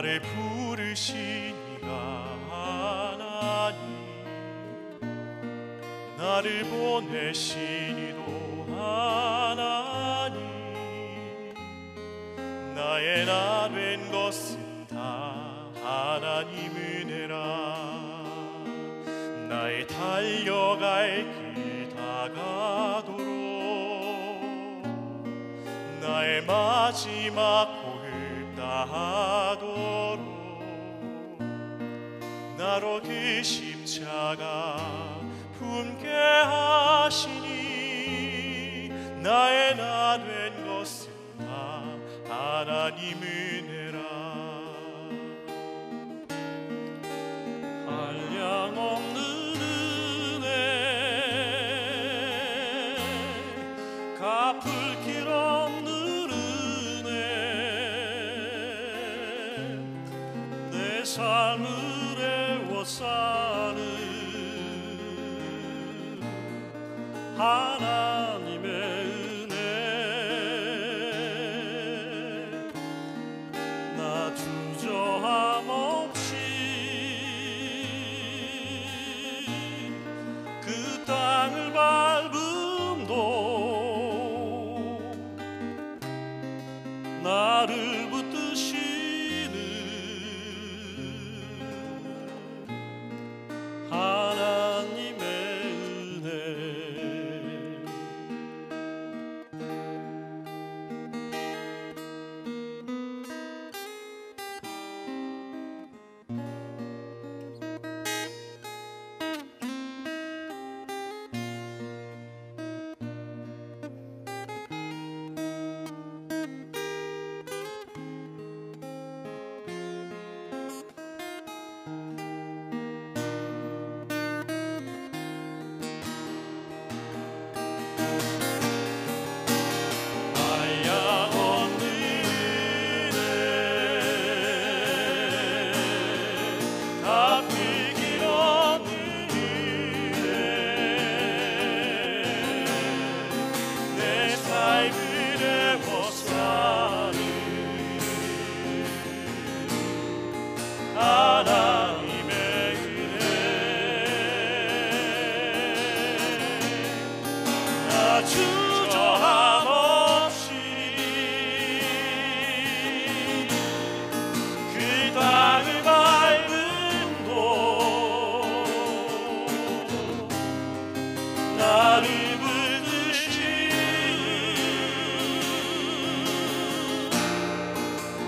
나를 부르시니가 하나님, 나를 보내시니도 하나님, 나의 나 된 것은 다 하나님 은혜라. 나의 달려갈 길 다가도록 나의 마지막 호흡 다하도록 나로 그 십자가 품게 하시니 나의 나 된 것은 다 하나님 은혜라. 한량없는 은혜, 갚을 길 없는 은혜, 내 삶을 애워싸는 하나님의 은혜. 나 주저함 없이 그 땅을 밟음도 나를 붙드시는 하나님의 은혜. 주저함 없이 그 땅을 밟음도 나를 붙드시는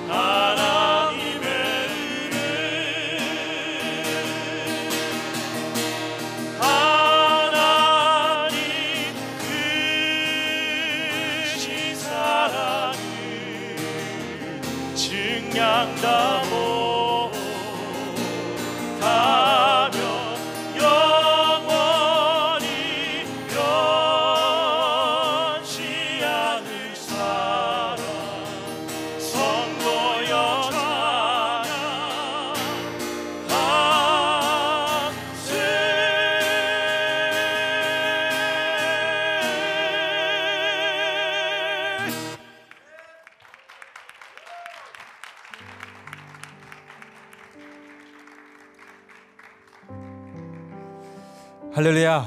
하나님의 은혜. 증량다 못하며 영원히 변치 않을 사랑 선보여 찬양하세. 할렐루야.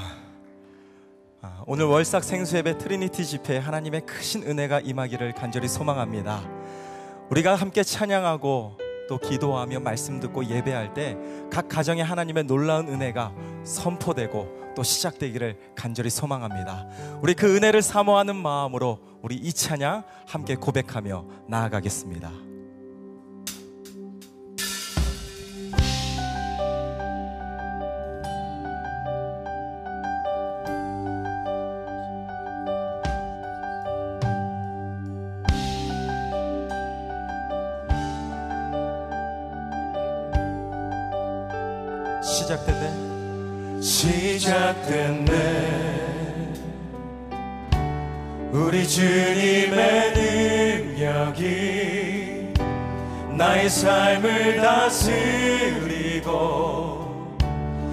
오늘 월삭 생수예배 트리니티 집회에 하나님의 크신 은혜가 임하기를 간절히 소망합니다. 우리가 함께 찬양하고 또 기도하며 말씀 듣고 예배할 때 각 가정에 하나님의 놀라운 은혜가 선포되고 또 시작되기를 간절히 소망합니다. 우리 그 은혜를 사모하는 마음으로 우리 이 찬양 함께 고백하며 나아가겠습니다. 시작됐네 우리 주님의 능력이 나의 삶을 다스리고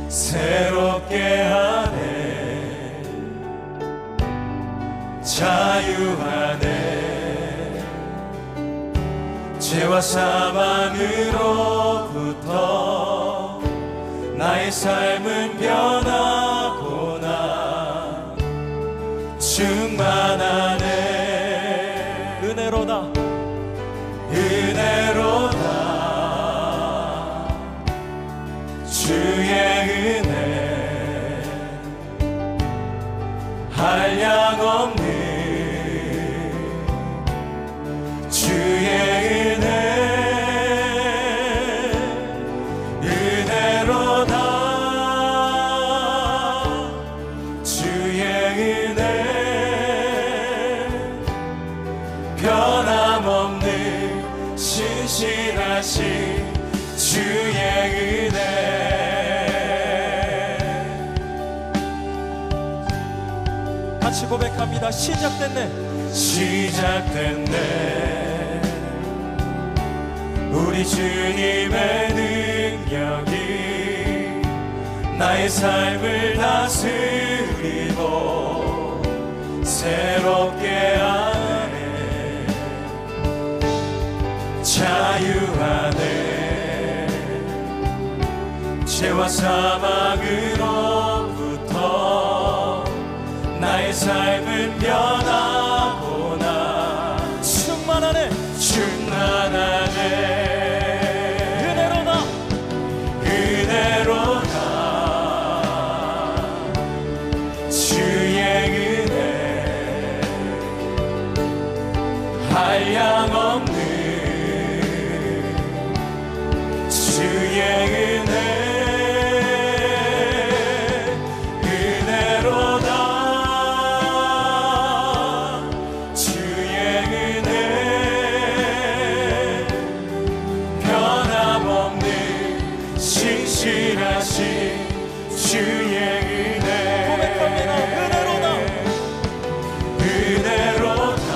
새롭게 하네. 자유하네 죄와 사망으로부터 나의 삶은 변하고나 충만하네. 은혜로다 은혜로다 주의 은혜 한량없는 주의 은혜 은혜로다 주의 은혜 변함없는 신실하신 주의 은혜. 같이 고백합니다. 시작됐네 시작됐네 우리 주님의 능력이 나의 삶을 다스리고 새롭게 하네. 자유하네 죄와 사망으로부터 나의 삶은 변하고나 충만하네 충만하네. 은혜로다 주의 은혜 한량없는 주의 은혜 은혜로다 주의 은혜 변함없는 신실하신 주의 은혜. 고백합니다. 은혜로다 은혜로다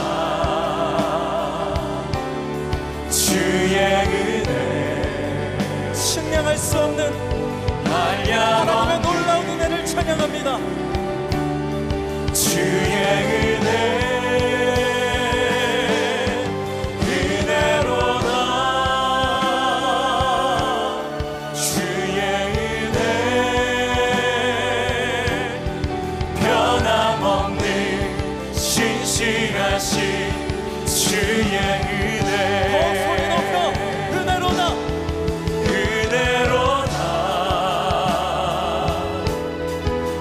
주의 은혜 측량할 수 없는 하나님의 한량없는 놀라운 은혜를 찬양합니다. 주의 은혜 은혜로다 주의 은혜 변함없는 신실하신 주의 은혜. 소리 높여 은혜로다 은혜로다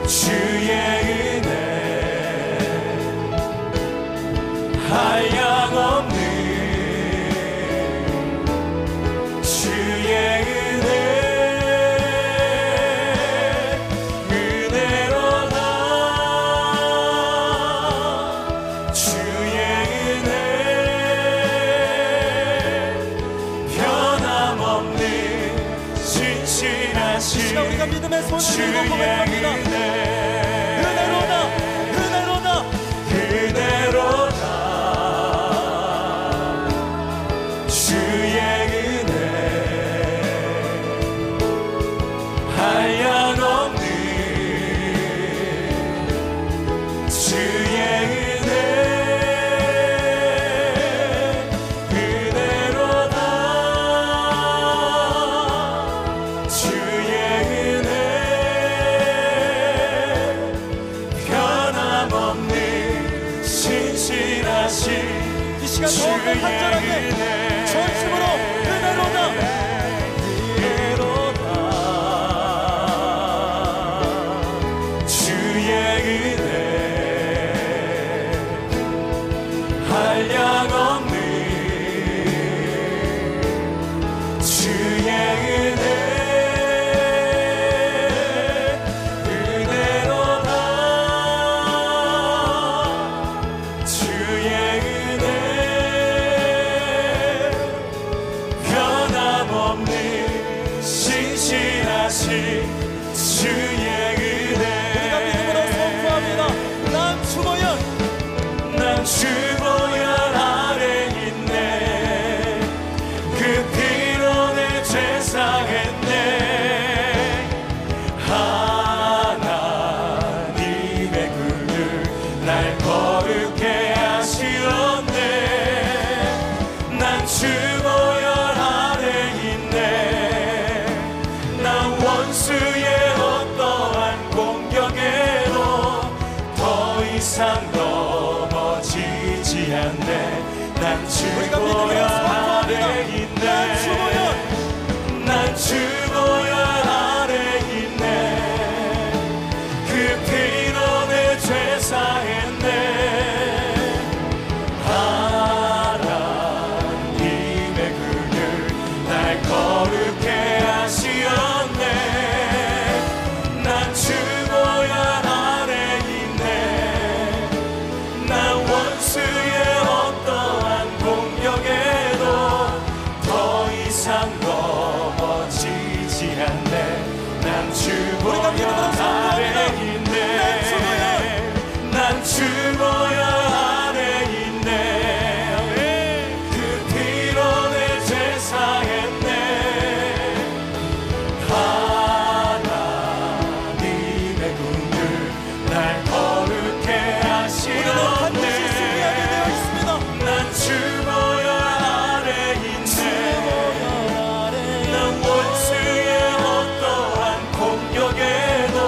주의 은혜 한량없는 주의 은혜 은혜로다 주의 은혜 변함없는 신실하신 우리가 믿음의 손을 주의 들고 고백합니다. 은혜 은혜로다 은혜로다 은혜로다 주의 은혜 한량없는 주의 은혜 은혜로다 주의 은혜 변함없는 신실하신 이 시간 더욱더 간절하게 전심으로 은혜로다 은혜로다 주의 은혜 한량없는 주의 은혜 은혜로다 주의 은혜 변함없는 난 우리가 믿음으로 주보혈 아래 선포합니다. 난 주보혈, 있네 난 주보혈 아래 있네 그 피로 내 죄 사했네 하나님의 그늘 날 거룩해 하시었네 난 주보혈 아래 있네 난 원수의 어떠한 공격에도 더 이상 넘어지지 않네 난 주보혈 아래 있네 난 주보혈 아래 있네 그 피로 내 죄 사했네 하나님의 군들 날 거룩해 하시었네 난 주보혈 아래 있네 난 원수의 어떠한 공격에도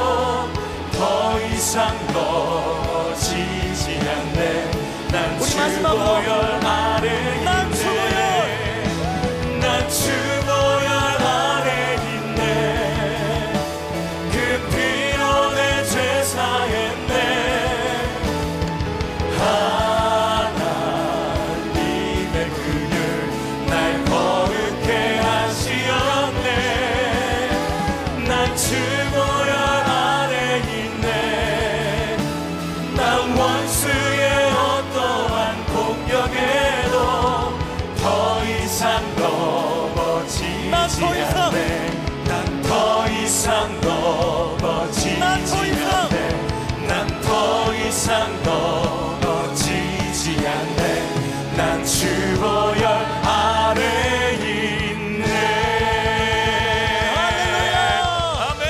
더 이상 넘어지지 않네 난 주보혈 아래 있네 난 주보혈 아래 있네 그 피로 내 죄 사했네 하나님의 그늘 날 거룩해 하시었네 난 주보혈 아래 있네 난 원수의 어떠한 공격에도 더 이상 넘어지지 않네 난 더 이상 넘어지지 않네 난 더 이상 넘어지지 않네 난 주보혈 아래 있네 아멘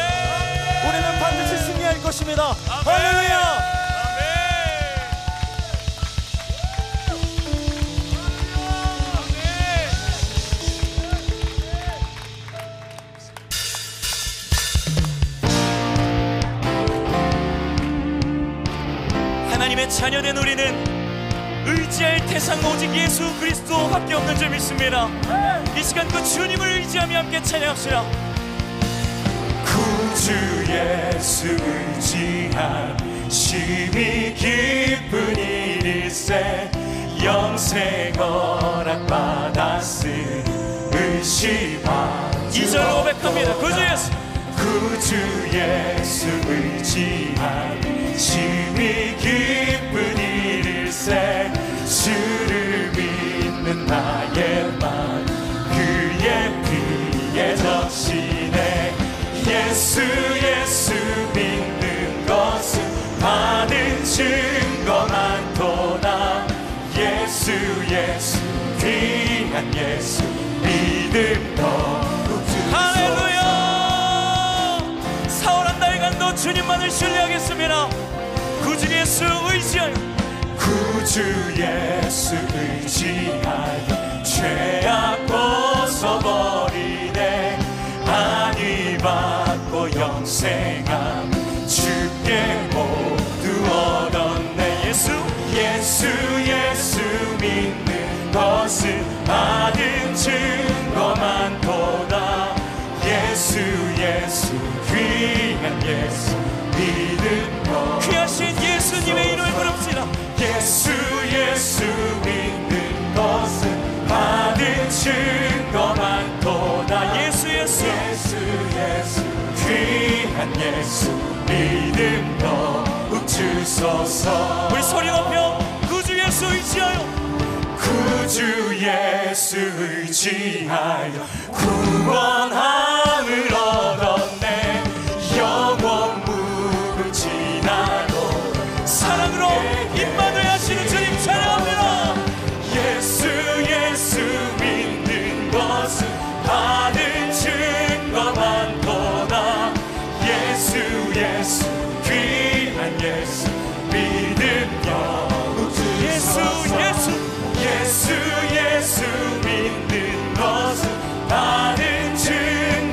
우리는 반드시 승리할 것입니다. 할렐루야. 하나님의 자녀된 우리는 의지할 대상 오직 예수 그리스도밖에 없는 줄 믿습니다. 이 시간 그 주님을 의지하며 함께 찬양합시다. 구주 예수 의지하심이 기쁜 일일세 영생 허락받았으 의심하지 2절 고백합니다. 구주 예수 구주 예수 의지하심이 기쁜 일일세 주를 믿는 나의 맘 그의 피에 적시네 예수 믿는 것은 받은 증거만 도다 예수 귀한 예수 믿음 더욱 주소서 할렐루야. 사울한 날간도 주님만을 신뢰하겠습니다. 구주 예수 의지하여 구주 예수 의지하여 죄악 벗어버리네 안위 받고 영생함 주께 모두 얻었네 예수 믿는 것은 받은 증거만 도다 예수 귀한 예수 믿음 더 귀하신 예수님의 이름을 부릅시다. 예수 믿는 것은 받은 증거만 도다 예수 귀한 예수 믿음 더욱 주소서 우리 소리 높여 구주 예수 의지하여 구주 예수 의지하여 구원함을 얻었네 영원 무궁지나도 사랑으로 임마누엘 하시는 주님 찬양합니다. 예수 믿는 것은 받은 증거만 도다 예수 귀한 예수 믿음 더욱 주소서 예수 믿는 것은 받은 증거만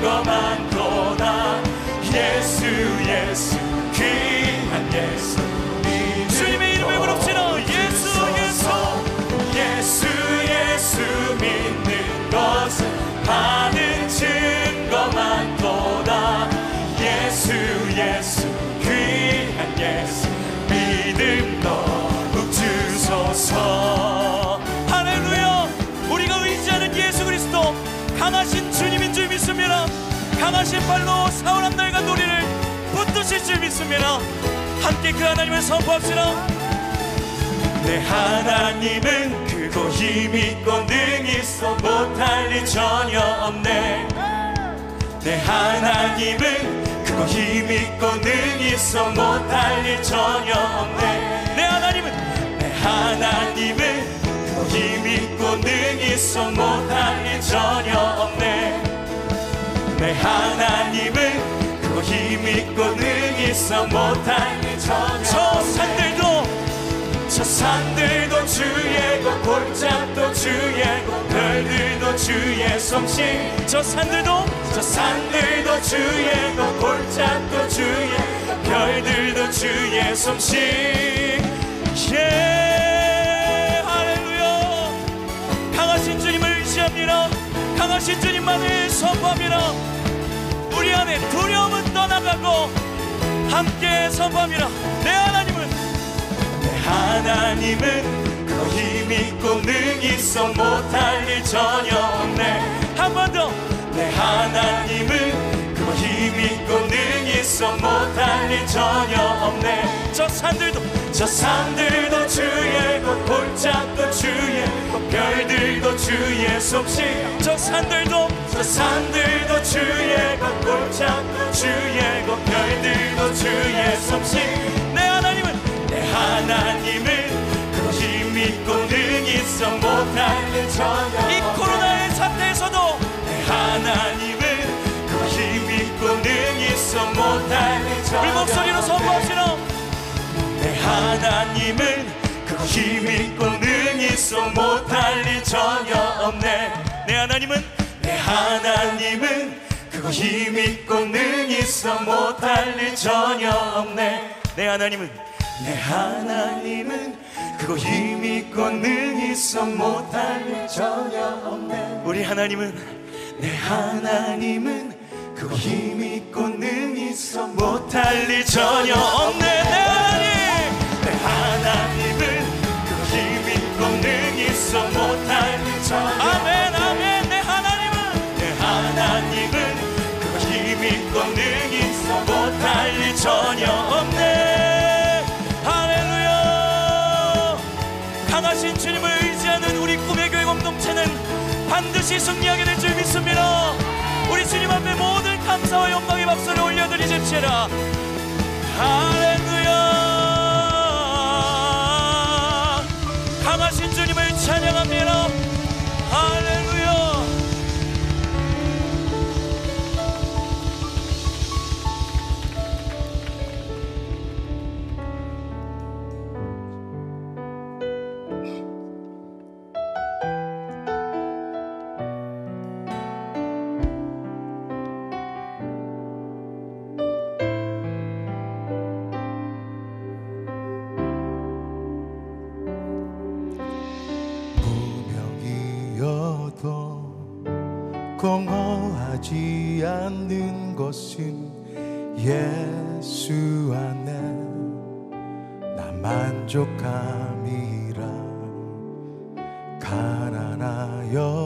예수 믿는 것은 많은 증거 많도다. 예수 예수 귀한 예수 믿음 더욱 주소서. 할렐루야. 우리가 의지하는 예수 그리스도 강하신 주님인 줄 믿습니다. 강하신 발로 사울한 날과 노리를 붙드실 줄 믿습니다. 함께 그 하나님을 선포합시다. 내 하나님은 크고 힘있고 능히 있어 못할 일 전혀 없네. 내 하나님은 크고 힘있고 능히 있어 못할 일 전혀 없네. 내 하나님은 크고 힘있고 능히 있어 못할 일 전혀 없네. 내 하나님은 크고 힘있고 능히 있어 못할 일 전혀 없네. 저 산들도 주의 것, 골짜기도 주의 것, 별들도 주의 솜씨. 저 산들도 주의 것, 골짜기도 주의 것, 별들도 주의 솜씨. 예, 할렐루야. 강하신 주님을 의지합니다. 강하신 주님만을 선포합니다. 우리 안에 두려움은 떠나가고 함께 선포합니다. 내 하나님은 그 힘있고 능히 있어 못할 일 전혀 없네. 한 번 더. 내 하나님은 그 힘있고 능히 있어 못할 일 전혀 없네. 저 산들도 주의 것, 골짜기도 주의 것, 별들도 주의 솜씨. 저 산들도 주의 것, 골짜기도 주의 것, 별들도 주의 솜씨. 내 하나님은 그 힘있고 능히 있어 못할 일 전혀 이 코로나의 사태에서도 내 하나님은 그 힘있고 능히 있어 못할 일 전혀 우리 목소리로 선포합시다. 내 하나님은 그 힘있고 능히 있어 못할 일 전혀 없네. 내 하나님은 그 힘있고 능히 있어 못할 일 전혀 없네. 내 하나님은 그거 힘있고 능히 있어 못할 일 전혀 없네. 우리 하나님은 내 하나님은 그거 힘있고 능히 있어 못할 일 전혀 없네. 내 하나님은 그거 힘있고 능히 있어 못할 일 전혀 아멘 아멘. 내 하나님은 그거 힘있고 능히 있어 못할 일 전혀 없네. 할렐루야. 강하신 주님을 의지하는 우리 꿈의 교회 공동체는 반드시 승리하게 될 줄 믿습니다. 우리 주님 앞에 모든 감사와 영광의 박수를 올려드리십시다. 할렐루야. 강하신 주님을 찬양합니다. 할렐루야. 공허하지 않는 것은 예수 안에 나 만족함이라. 가난하여도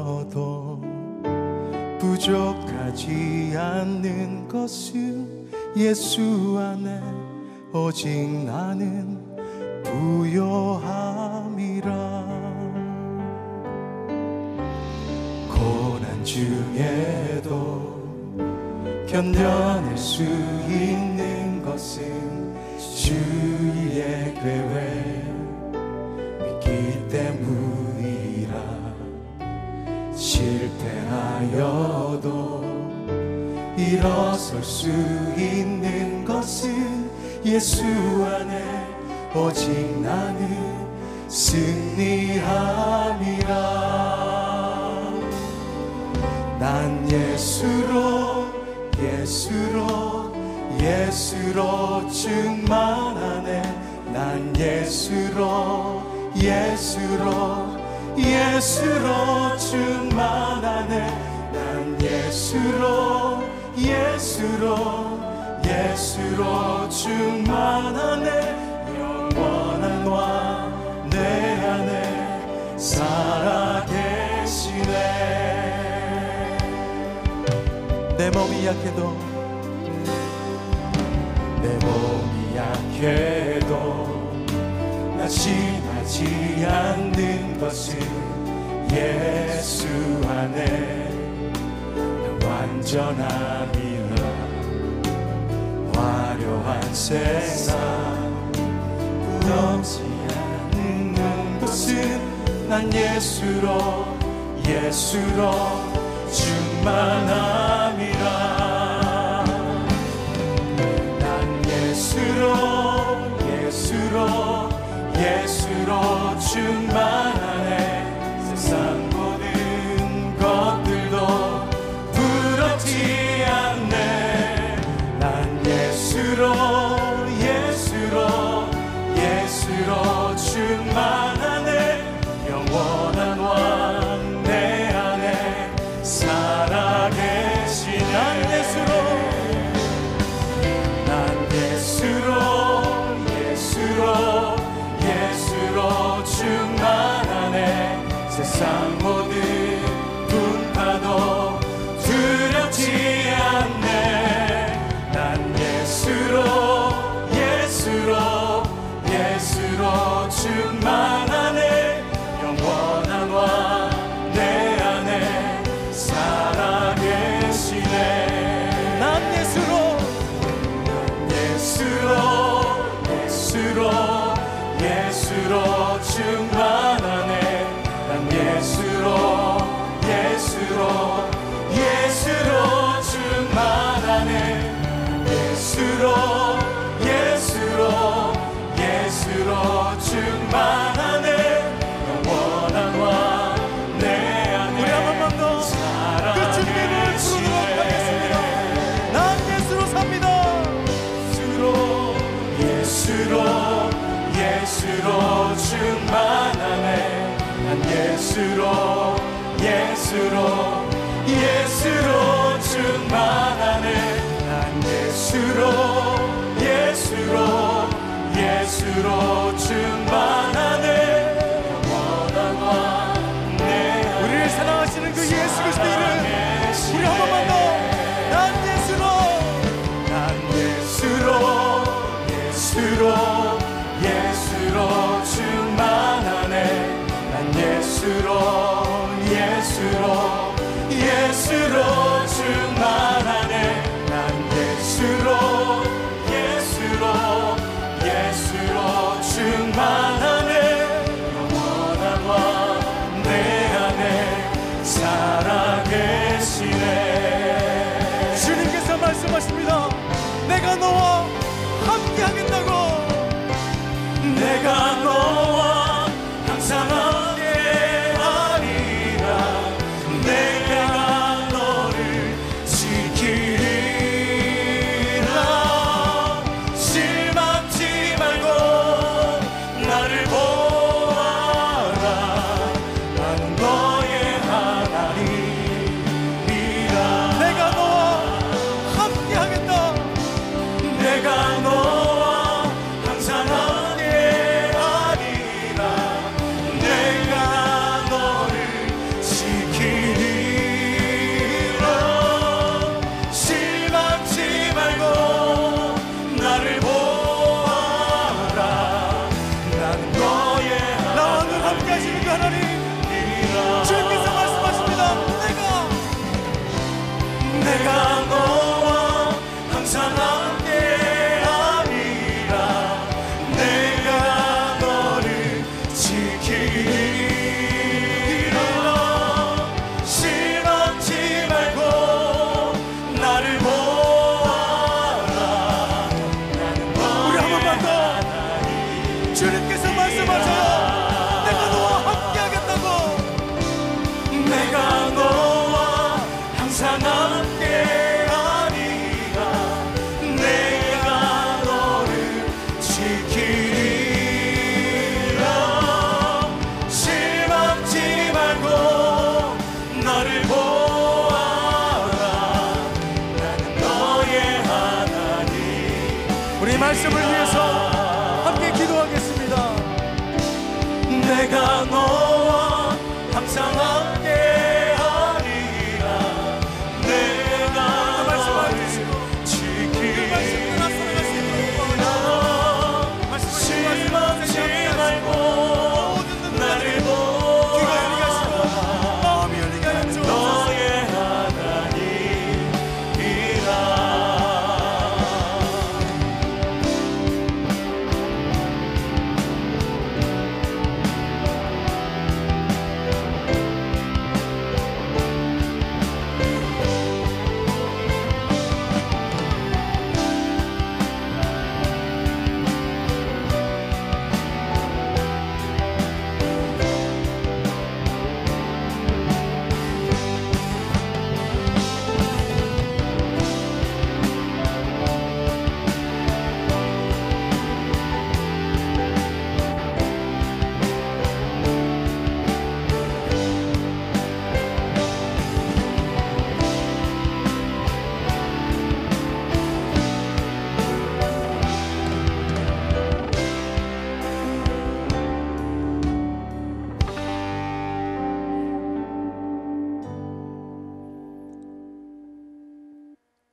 부족하지 않는 것은 예수 안에 오직 나는 부요함이라. 고난 중에도 견뎌낼 수 있는 것은 주의 계획 믿기 때문이라. 실패하여도 일어설 수 있는 것은 예수 안에 오직 나는 승리함이라. 난 예수로 충만하네. 난 예수로 예수로 충만하네. 난 예수로 충만하네. 영원한 왕 내 안에 살아계시네. 내 몸이 약해도 낙심하지 않는 것은 예수 안에 난 완전함이라. 화려한 세상 부럽지 않는 것은 난 예수로 충만함이라. 난 예수로 충만하네. 세상 모든 것들도 부럽지 않네. 난 예수로 충만하네. 영원한 왕 내 안에 살아계시네. 난 예수로 충만하네. 세상 모든 분파도 두렵지 않네. 난 예수로 충만하네. 영원한 왕 내 안에 살아계시네. 난 예수로 충만하네. 난 예수로 충만하네. 예수로 충만하네. 영원한 왕 내 안에 우리 한 번만 더 그 주님을 부르도록 하겠습니다. 난 예수로 삽니다. 예수로 충만하네. 난 예수로 충만하네. 난 예수로 충만하네. 영원한 왕 내 안에 우리를 사랑하시는 그 예수 그리스도의 이름 우리 한 번만 더. 난 예수로 충만하네. 난 예수로 충만하네.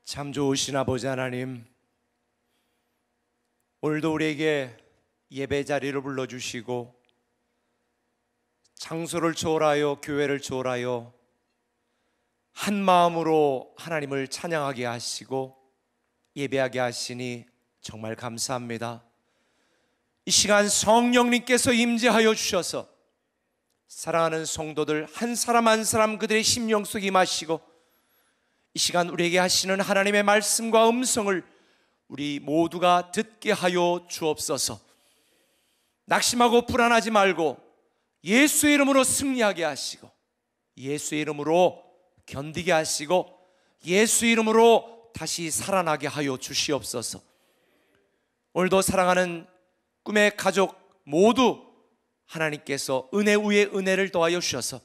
참 좋으신 아버지 하나님, 오늘도 우리에게 예배 자리를 불러주시고 장소를 초월하여 교회를 초월하여 한 마음으로 하나님을 찬양하게 하시고 예배하게 하시니 정말 감사합니다. 이 시간 성령님께서 임재하여 주셔서 사랑하는 성도들 한 사람 한 사람 그들의 심령 속에 임하시고 이 시간 우리에게 하시는 하나님의 말씀과 음성을 우리 모두가 듣게 하여 주옵소서. 낙심하고 불안하지 말고 예수의 이름으로 승리하게 하시고 예수의 이름으로 견디게 하시고 예수의 이름으로 다시 살아나게 하여 주시옵소서. 오늘도 사랑하는 꿈의 가족 모두 하나님께서 은혜 위에 은혜를 더하여 주셔서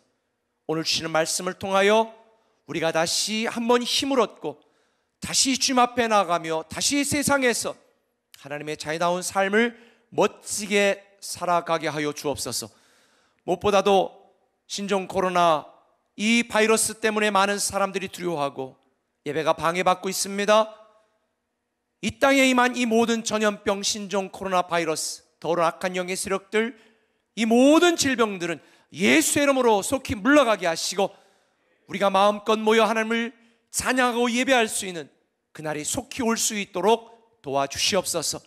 오늘 주시는 말씀을 통하여 우리가 다시 한번 힘을 얻고 다시 주님 앞에 나가며 다시 세상에서 하나님의 자유다운 삶을 멋지게 살아가게 하여 주옵소서. 무엇보다도 신종 코로나 이 바이러스 때문에 많은 사람들이 두려워하고 예배가 방해받고 있습니다. 이 땅에 임한 이 모든 전염병, 신종 코로나 바이러스, 더러운 악한 영의 세력들, 이 모든 질병들은 예수의 이름으로 속히 물러가게 하시고 우리가 마음껏 모여 하나님을 찬양하고 예배할 수 있는 그날이 속히 올 수 있도록 도와주시옵소서.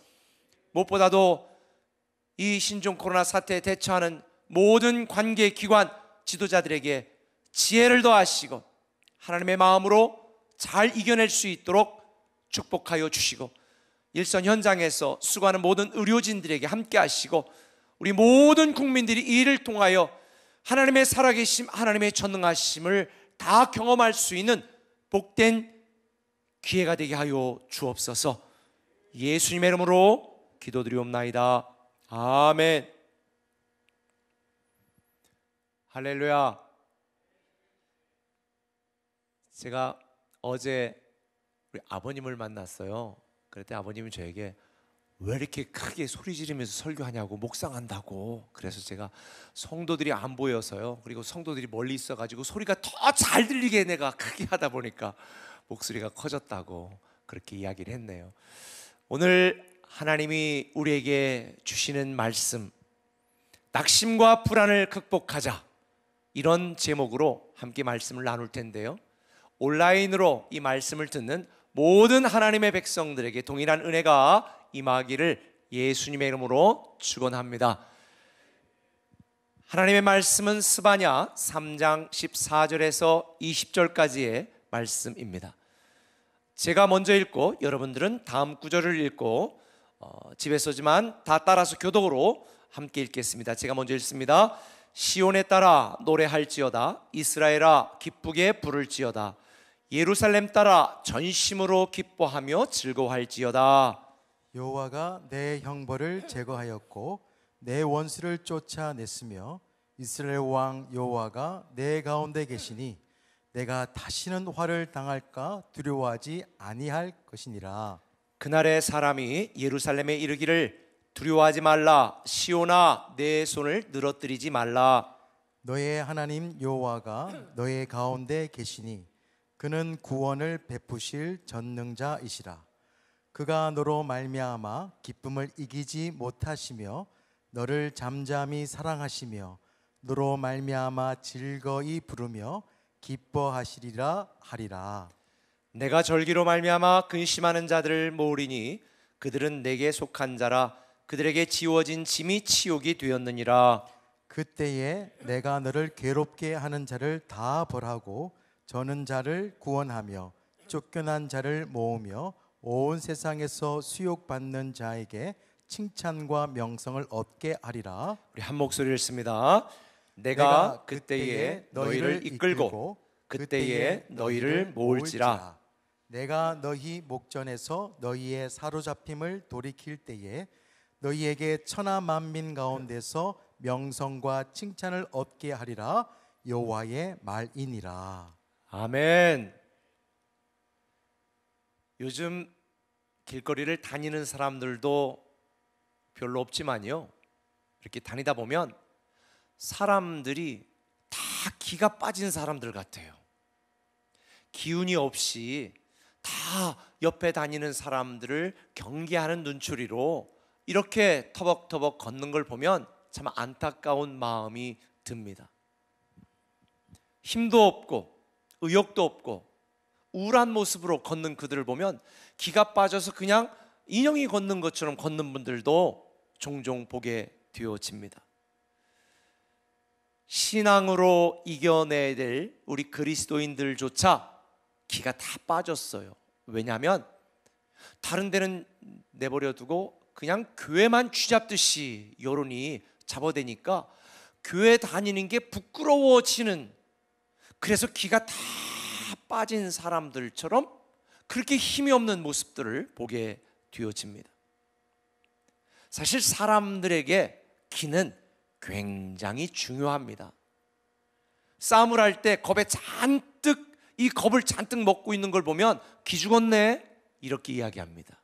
무엇보다도 이 신종 코로나 사태에 대처하는 모든 관계기관 지도자들에게 지혜를 더하시고 하나님의 마음으로 잘 이겨낼 수 있도록 축복하여 주시고 일선 현장에서 수고하는 모든 의료진들에게 함께 하시고 우리 모든 국민들이 이 일을 통하여 하나님의 살아계심, 하나님의 전능하심을 다 경험할 수 있는 복된 기회가 되게 하여 주옵소서. 예수님의 이름으로 기도드리옵나이다. 아멘. 할렐루야. 제가 어제 우리 아버님을 만났어요. 그랬더니 아버님이 저에게 왜 이렇게 크게 소리 지르면서 설교하냐고, 묵상한다고. 그래서 제가 성도들이 안 보여서요, 그리고 성도들이 멀리 있어가지고 소리가 더 잘 들리게 내가 크게 하다 보니까 목소리가 커졌다고 그렇게 이야기를 했네요. 오늘 하나님이 우리에게 주시는 말씀, 낙심과 불안을 극복하자, 이런 제목으로 함께 말씀을 나눌 텐데요, 온라인으로 이 말씀을 듣는 모든 하나님의 백성들에게 동일한 은혜가 임하기를 예수님의 이름으로 축원합니다. 하나님의 말씀은 스바냐 3장 14절에서 20절까지의 말씀입니다. 제가 먼저 읽고 여러분들은 다음 구절을 읽고 집에서지만 다 따라서 교독으로 함께 읽겠습니다. 제가 먼저 읽습니다. 시온에 따라 노래할지어다. 이스라엘아 기쁘게 부를지어다. 예루살렘 따라 전심으로 기뻐하며 즐거워할지어다. 여호와가 내 형벌을 제거하였고 내 원수를 쫓아냈으며 이스라엘 왕 여호와가 내 가운데 계시니 내가 다시는 화를 당할까 두려워하지 아니할 것이니라. 그날의 사람이 예루살렘에 이르기를 두려워하지 말라. 시온아 내 손을 늘어뜨리지 말라. 너의 하나님 여호와가 너의 가운데 계시니 그는 구원을 베푸실 전능자이시라. 그가 너로 말미암아 기쁨을 이기지 못하시며 너를 잠잠히 사랑하시며 너로 말미암아 즐거이 부르며 기뻐하시리라 하리라. 내가 절기로 말미암아 근심하는 자들을 모으리니 그들은 내게 속한 자라. 그들에게 지워진 짐이 치욕이 되었느니라. 그때에 내가 너를 괴롭게 하는 자를 다 벌하고 저는 자를 구원하며 쫓겨난 자를 모으며 온 세상에서 수욕받는 자에게 칭찬과 명성을 얻게 하리라. 우리 한 목소리를 씁니다. 내가 그때에 너희를 이끌고 그때에 너희를 모을지라. 내가 너희 목전에서 너희의 사로잡힘을 돌이킬 때에 너희에게 천하 만민 가운데서 명성과 칭찬을 얻게 하리라. 여호와의 말이니라. 아멘. 요즘 길거리를 다니는 사람들도 별로 없지만요, 이렇게 다니다 보면 사람들이 다 기가 빠진 사람들 같아요. 기운이 없이 다 옆에 다니는 사람들을 경계하는 눈초리로 이렇게 터벅터벅 걷는 걸 보면 참 안타까운 마음이 듭니다. 힘도 없고 의욕도 없고 우울한 모습으로 걷는 그들을 보면 기가 빠져서 그냥 인형이 걷는 것처럼 걷는 분들도 종종 보게 되어집니다. 신앙으로 이겨내야 될 우리 그리스도인들조차 기가 다 빠졌어요. 왜냐하면 다른 데는 내버려 두고 그냥 교회만 쥐잡듯이 여론이 잡아대니까 교회 다니는 게 부끄러워지는, 그래서 기가 다 빠진 사람들처럼 그렇게 힘이 없는 모습들을 보게 되어집니다. 사실 사람들에게 기는 굉장히 중요합니다. 싸움을 할 때 이 겁을 잔뜩 먹고 있는 걸 보면 기 죽었네 이렇게 이야기합니다.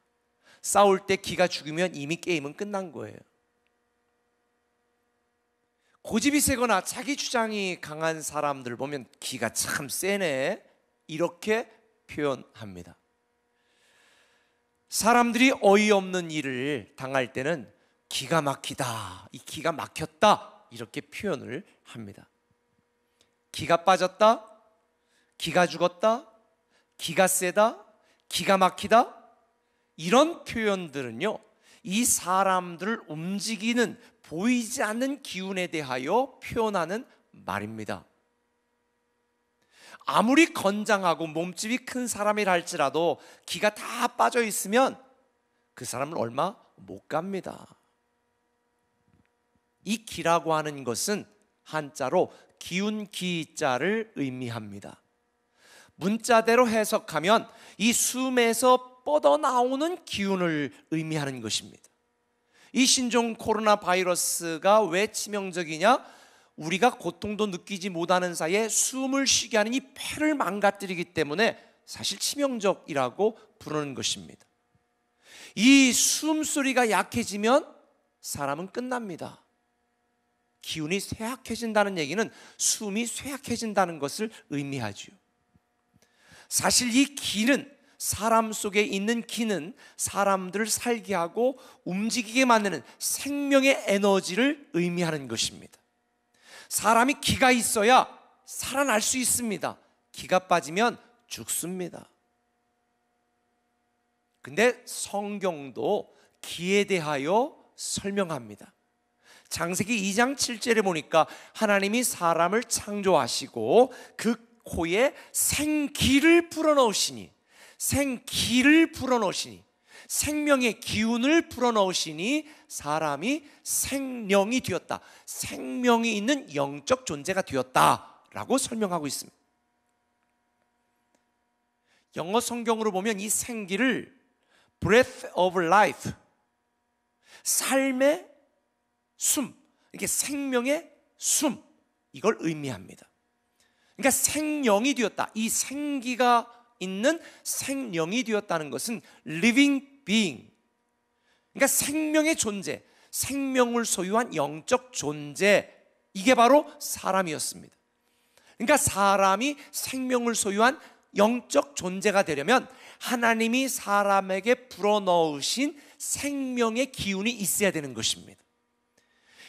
싸울 때 기가 죽으면 이미 게임은 끝난 거예요. 고집이 세거나 자기 주장이 강한 사람들 보면 기가 참 세네 이렇게 표현합니다. 사람들이 어이없는 일을 당할 때는 기가 막히다, 이 기가 막혔다 이렇게 표현을 합니다. 기가 빠졌다, 기가 죽었다, 기가 세다, 기가 막히다, 이런 표현들은요 이 사람들을 움직이는 보이지 않는 기운에 대하여 표현하는 말입니다. 아무리 건장하고 몸집이 큰 사람이라 할지라도 기가 다 빠져 있으면 그 사람은 얼마 못 갑니다. 이 기라고 하는 것은 한자로 기운 기자를 의미합니다. 문자대로 해석하면 이 숨에서 뻗어나오는 기운을 의미하는 것입니다. 이 신종 코로나 바이러스가 왜 치명적이냐? 우리가 고통도 느끼지 못하는 사이에 숨을 쉬게 하는 이 폐를 망가뜨리기 때문에 사실 치명적이라고 부르는 것입니다. 이 숨소리가 약해지면 사람은 끝납니다. 기운이 쇠약해진다는 얘기는 숨이 쇠약해진다는 것을 의미하죠. 사실 이 기는, 사람 속에 있는 기는 사람들을 살게 하고 움직이게 만드는 생명의 에너지를 의미하는 것입니다. 사람이 기가 있어야 살아날 수 있습니다. 기가 빠지면 죽습니다. 근데 성경도 기에 대하여 설명합니다. 창세기 2장 7절에 보니까 하나님이 사람을 창조하시고 그 코에 생기를 불어넣으시니, 생명의 기운을 불어넣으시니 사람이 생령이 되었다, 생명이 있는 영적 존재가 되었다라고 설명하고 있습니다. 영어 성경으로 보면 이 생기를 breath of life, 삶의 숨, 이게 생명의 숨, 이걸 의미합니다. 그러니까 생령이 되었다, 이 생기가 있는 생령이 되었다는 것은 living being, 그러니까 생명의 존재, 생명을 소유한 영적 존재, 이게 바로 사람이었습니다. 그러니까 사람이 생명을 소유한 영적 존재가 되려면 하나님이 사람에게 불어넣으신 생명의 기운이 있어야 되는 것입니다.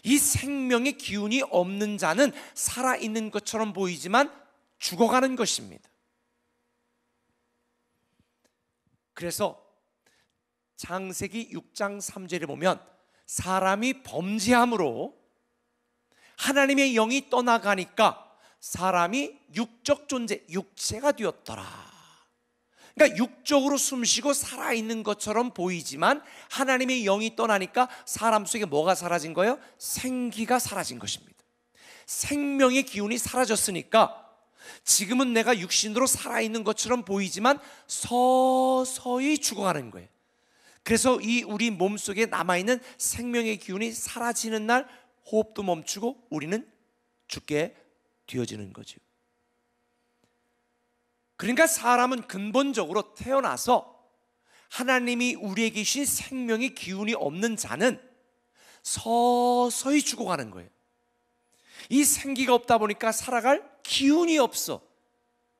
이 생명의 기운이 없는 자는 살아있는 것처럼 보이지만 죽어가는 것입니다. 그래서 창세기 6장 3절에 보면 사람이 범죄함으로 하나님의 영이 떠나가니까 사람이 육적 존재, 육체가 되었더라. 그러니까 육적으로 숨쉬고 살아있는 것처럼 보이지만 하나님의 영이 떠나니까 사람 속에 뭐가 사라진 거예요? 생기가 사라진 것입니다. 생명의 기운이 사라졌으니까 지금은 내가 육신으로 살아있는 것처럼 보이지만 서서히 죽어가는 거예요. 그래서 이 우리 몸속에 남아있는 생명의 기운이 사라지는 날 호흡도 멈추고 우리는 죽게 되어지는 거죠. 그러니까 사람은 근본적으로 태어나서 하나님이 우리에게 주신 생명의 기운이 없는 자는 서서히 죽어가는 거예요. 이 생기가 없다 보니까 살아갈 기운이 없어.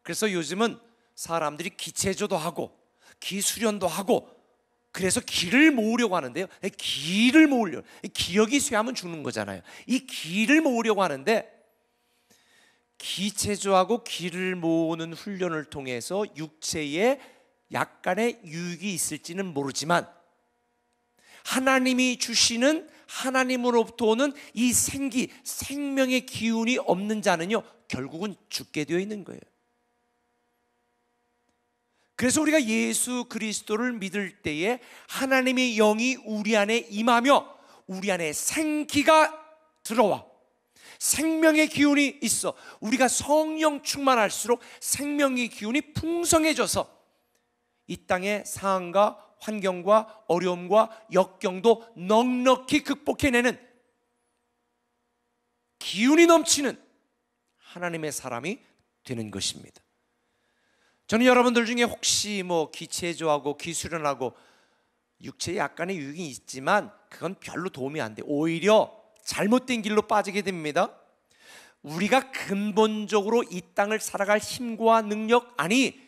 그래서 요즘은 사람들이 기체조도 하고 기수련도 하고 그래서 기를 모으려고 하는데요. 기를 모으려고, 기억이 쇠하면 죽는 거잖아요. 이 기를 모으려고 하는데 기체조하고 기를 모으는 훈련을 통해서 육체에 약간의 유익이 있을지는 모르지만 하나님이 주시는, 하나님으로부터 오는 이 생명의 기운이 없는 자는요 결국은 죽게 되어 있는 거예요. 그래서 우리가 예수 그리스도를 믿을 때에 하나님의 영이 우리 안에 임하며 우리 안에 생기가 들어와 생명의 기운이 있어. 우리가 성령 충만할수록 생명의 기운이 풍성해져서 이 땅의 상황과 환경과 어려움과 역경도 넉넉히 극복해내는 기운이 넘치는 하나님의 사람이 되는 것입니다. 저는 여러분들 중에 혹시 기체조하고 기수련하고 육체에 약간의 유익이 있지만 그건 별로 도움이 안 돼. 오히려 잘못된 길로 빠지게 됩니다. 우리가 근본적으로 이 땅을 살아갈 힘과 능력, 아니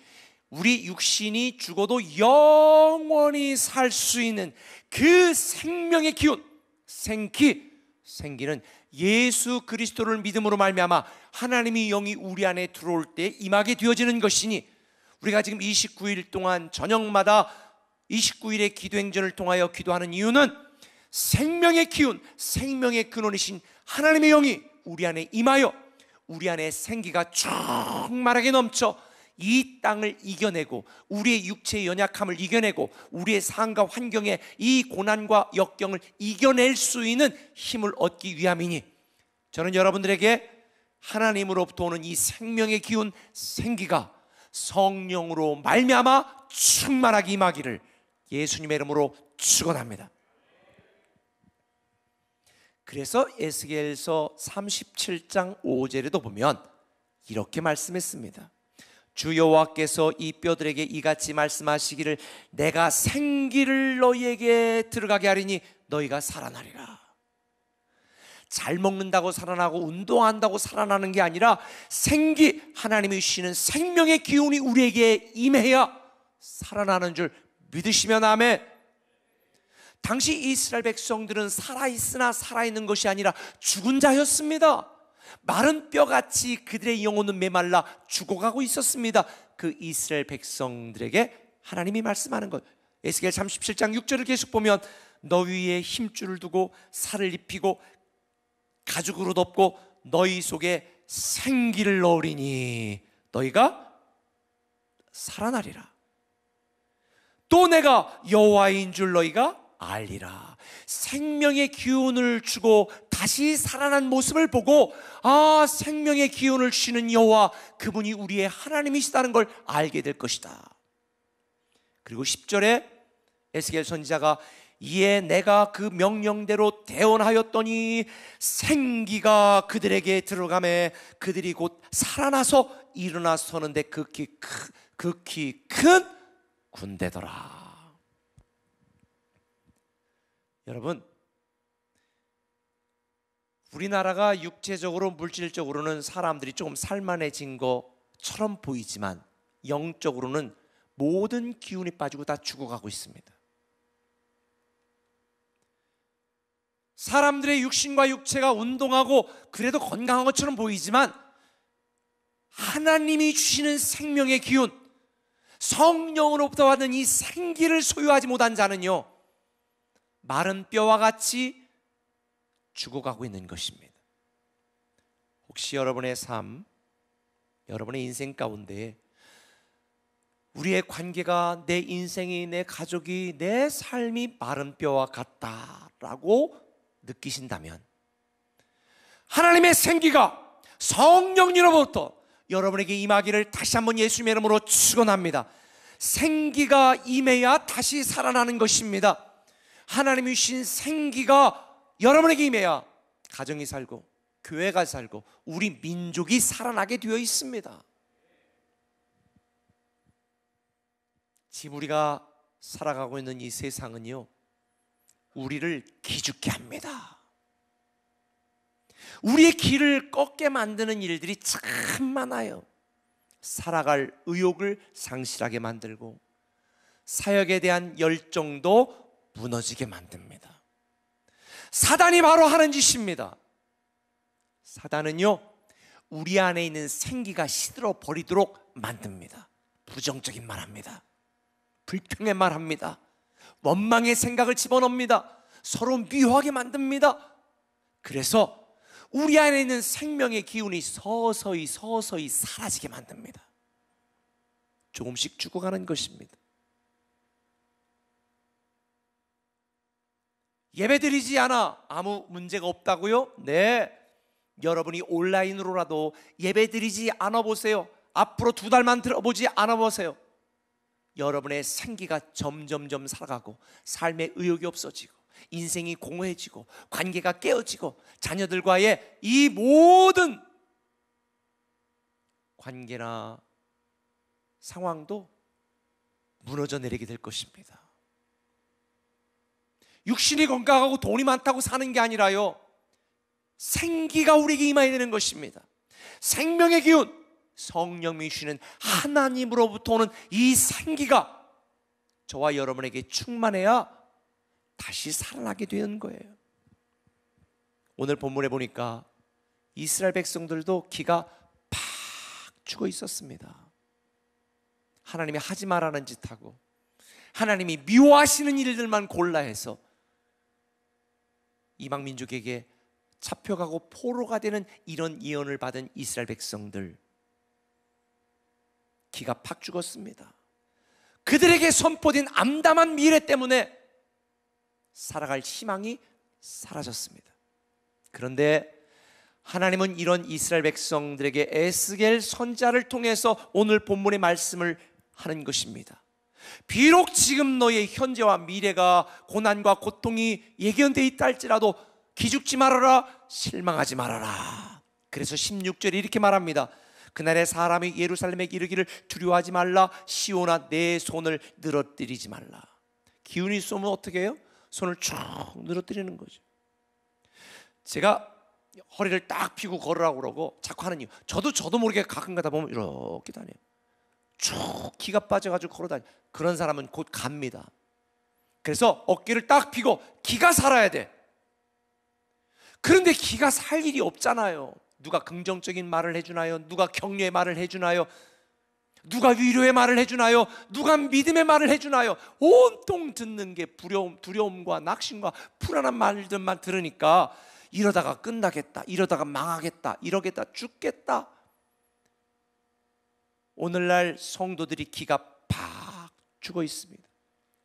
우리 육신이 죽어도 영원히 살 수 있는 그 생명의 기운, 생기는 예수 그리스도를 믿음으로 말미암아 하나님의 영이 우리 안에 들어올 때 임하게 되어지는 것이니, 우리가 지금 29일 동안 저녁마다 29일의 기도행전을 통하여 기도하는 이유는 생명의 기운, 생명의 근원이신 하나님의 영이 우리 안에 임하여 우리 안에 생기가 충만하게 넘쳐 이 땅을 이겨내고 우리의 육체의 연약함을 이겨내고 우리의 상황과 환경의 이 고난과 역경을 이겨낼 수 있는 힘을 얻기 위함이니, 저는 여러분들에게 하나님으로부터 오는 이 생명의 기운, 생기가 성령으로 말미암아 충만하게 임하기를 예수님의 이름으로 축원합니다. 그래서 에스겔서 37장 5절에도 보면 이렇게 말씀했습니다. 주 여호와께서 이 뼈들에게 이같이 말씀하시기를 내가 생기를 너희에게 들어가게 하리니 너희가 살아나리라. 잘 먹는다고 살아나고 운동한다고 살아나는 게 아니라 생기, 하나님이 주시는 생명의 기운이 우리에게 임해야 살아나는 줄 믿으시면 아멘. 당시 이스라엘 백성들은 살아있으나 살아있는 것이 아니라 죽은 자였습니다. 마른 뼈같이 그들의 영혼은 메말라 죽어가고 있었습니다. 그 이스라엘 백성들에게 하나님이 말씀하는 것, 에스겔 37장 6절을 계속 보면 너희 위에 힘줄을 두고 살을 입히고 가죽으로 덮고 너희 속에 생기를 넣으리니 너희가 살아나리라. 또 내가 여호와인 줄 너희가 알리라. 생명의 기운을 주고 다시 살아난 모습을 보고 아, 생명의 기운을 주시는 여호와, 그분이 우리의 하나님이시다는 걸 알게 될 것이다. 그리고 10절에 에스겔 선지자가 이에 내가 그 명령대로 대언하였더니 생기가 그들에게 들어가매 그들이 곧 살아나서 일어나 서는데 극히 큰 군대더라. 여러분, 우리나라가 육체적으로 물질적으로는 사람들이 조금 살만해진 것처럼 보이지만 영적으로는 모든 기운이 빠지고 다 죽어가고 있습니다. 사람들의 육신과 육체가 운동하고 그래도 건강한 것처럼 보이지만 하나님이 주시는 생명의 기운, 성령으로부터 받은 이 생기를 소유하지 못한 자는요 마른 뼈와 같이 죽어가고 있는 것입니다. 혹시 여러분의 삶, 여러분의 인생 가운데 우리의 관계가, 내 인생이, 내 가족이, 내 삶이 마른 뼈와 같다라고 느끼신다면 하나님의 생기가 성령님으로부터 여러분에게 임하기를 다시 한번 예수님의 이름으로 축원합니다. 생기가 임해야 다시 살아나는 것입니다. 하나님이 주신 생기가 여러분에게 임해야 가정이 살고 교회가 살고 우리 민족이 살아나게 되어 있습니다. 지금 우리가 살아가고 있는 이 세상은요 우리를 기죽게 합니다. 우리의 길을 꺾게 만드는 일들이 참 많아요. 살아갈 의욕을 상실하게 만들고 사역에 대한 열정도 무너지게 만듭니다. 사단이 바로 하는 짓입니다. 사단은요, 우리 안에 있는 생기가 시들어 버리도록 만듭니다. 부정적인 말 합니다. 불평의 말 합니다. 원망의 생각을 집어넣습니다. 서로 미워하게 만듭니다. 그래서 우리 안에 있는 생명의 기운이 서서히 사라지게 만듭니다. 조금씩 죽어가는 것입니다. 예배드리지 않아 아무 문제가 없다고요? 네, 여러분이 온라인으로라도 예배드리지 않아 보세요. 앞으로 2달만 들어보지 않아 보세요. 여러분의 생기가 점점점 살아가고 삶에 의욕이 없어지고 인생이 공허해지고 관계가 깨어지고 자녀들과의 이 모든 관계나 상황도 무너져 내리게 될 것입니다. 육신이 건강하고 돈이 많다고 사는 게 아니라요, 생기가 우리에게 임해야 되는 것입니다. 생명의 기운, 성령이 주시는 하나님으로부터 오는 이 생기가 저와 여러분에게 충만해야 다시 살아나게 되는 거예요. 오늘 본문에 보니까 이스라엘 백성들도 기가 팍 죽어 있었습니다. 하나님이 하지 말라는 짓하고 하나님이 미워하시는 일들만 골라 해서 이방 민족에게 잡혀가고 포로가 되는 이런 예언을 받은 이스라엘 백성들, 기가 팍 죽었습니다. 그들에게 선포된 암담한 미래 때문에 살아갈 희망이 사라졌습니다. 그런데 하나님은 이런 이스라엘 백성들에게 에스겔 선지자를 통해서 오늘 본문의 말씀을 하는 것입니다. 비록 지금 너의 현재와 미래가 고난과 고통이 예견되어 있다 할지라도 기죽지 말아라, 실망하지 말아라. 그래서 16절에 이렇게 말합니다. 그날에 사람이 예루살렘에 이르기를 두려워하지 말라, 시온아 내 손을 늘어뜨리지 말라. 기운이 쏘면 어떻게 해요? 손을 쭉 늘어뜨리는 거죠. 제가 허리를 딱 펴고 걸으라고 그러고 자꾸 하는 이유, 저도 모르게 가끔 가다 보면 이렇게 다녀요. 쭉 기가 빠져가지고 걸어다녀요. 그런 사람은 곧 갑니다. 그래서 어깨를 딱 펴고 기가 살아야 돼. 그런데 기가 살 일이 없잖아요. 누가 긍정적인 말을 해주나요? 누가 격려의 말을 해주나요? 누가 위로의 말을 해주나요? 누가 믿음의 말을 해주나요? 온통 듣는 게 두려움과 낙심과 불안한 말들만 들으니까 이러다가 끝나겠다, 이러다가 망하겠다, 이러겠다, 죽겠다. 오늘날 성도들이 기가 팍 죽어 있습니다.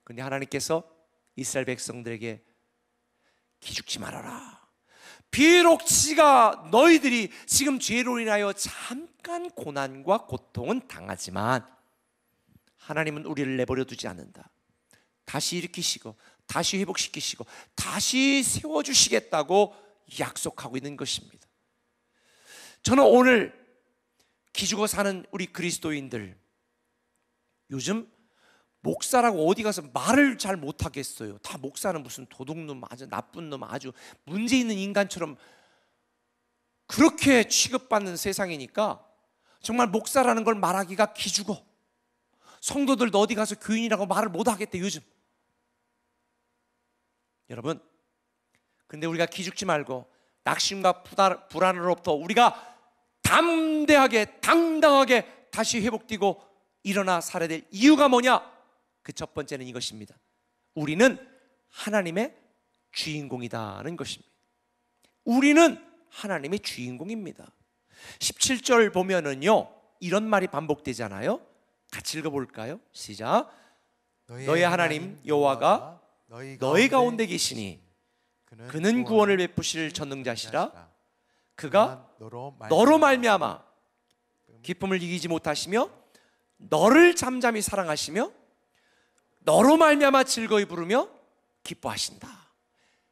그런데 하나님께서 이스라엘 백성들에게 기죽지 말아라. 비록 너희들이 지금 죄로 인하여 잠깐 고난과 고통은 당하지만 하나님은 우리를 내버려 두지 않는다. 다시 일으키시고 다시 회복시키시고 다시 세워주시겠다고 약속하고 있는 것입니다. 저는 오늘 기죽어 사는 우리 그리스도인들, 요즘 목사라고 어디 가서 말을 잘 못하겠어요. 다 목사는 무슨 도둑놈, 아주 나쁜 놈, 아주 문제 있는 인간처럼 그렇게 취급받는 세상이니까 정말 목사라는 걸 말하기가 기죽어. 성도들도 어디 가서 교인이라고 말을 못하겠대 요즘. 여러분, 근데 우리가 기죽지 말고 낙심과 불안으로부터 우리가 담대하게 당당하게 다시 회복되고 일어나 살아야 될 이유가 뭐냐? 그 첫 번째는 이것입니다. 우리는 하나님의 주인공이다는 것입니다. 우리는 하나님의 주인공입니다. 17절 보면은요, 이런 말이 반복되잖아요. 같이 읽어볼까요? 시작. 너의 하나님 여호와가 너희 가운데 계시니 그는 구원을 베푸실 전능자시라. 그가 너로 말미암아 기쁨을 이기지 못하시며 너를 잠잠히 사랑하시며 너로 말미암아 즐거이 부르며 기뻐하신다.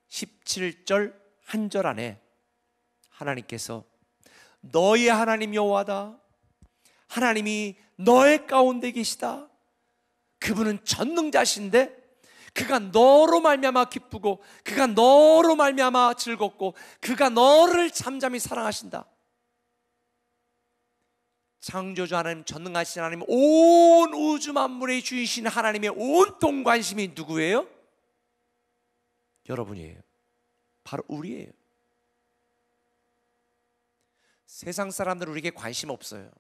17절 한 절 안에 하나님께서 너의 하나님 여호와다, 하나님이 너의 가운데 계시다, 그분은 전능자신데 그가 너로 말미암아 기쁘고 그가 너로 말미암아 즐겁고 그가 너를 잠잠히 사랑하신다. 창조주 하나님, 전능하신 하나님, 온 우주 만물의 주이신 하나님의 온통 관심이 누구예요? 여러분이에요. 바로 우리예요. 세상 사람들은 우리에게 관심 없어요.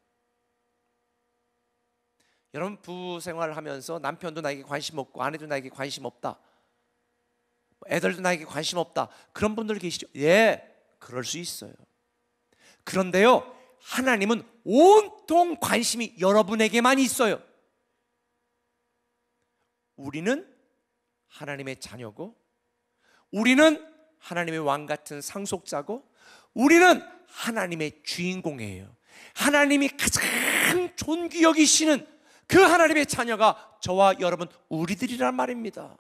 여러분 부부 생활하면서 남편도 나에게 관심 없고 아내도 나에게 관심 없다, 애들도 나에게 관심 없다, 그런 분들 계시죠? 예, 그럴 수 있어요. 그런데요, 하나님은 온통 관심이 여러분에게만 있어요. 우리는 하나님의 자녀고, 우리는 하나님의 왕 같은 상속자고, 우리는 하나님의 주인공이에요. 하나님이 가장 존귀 여기시는 그 하나님의 자녀가 저와 여러분 우리들이란 말입니다.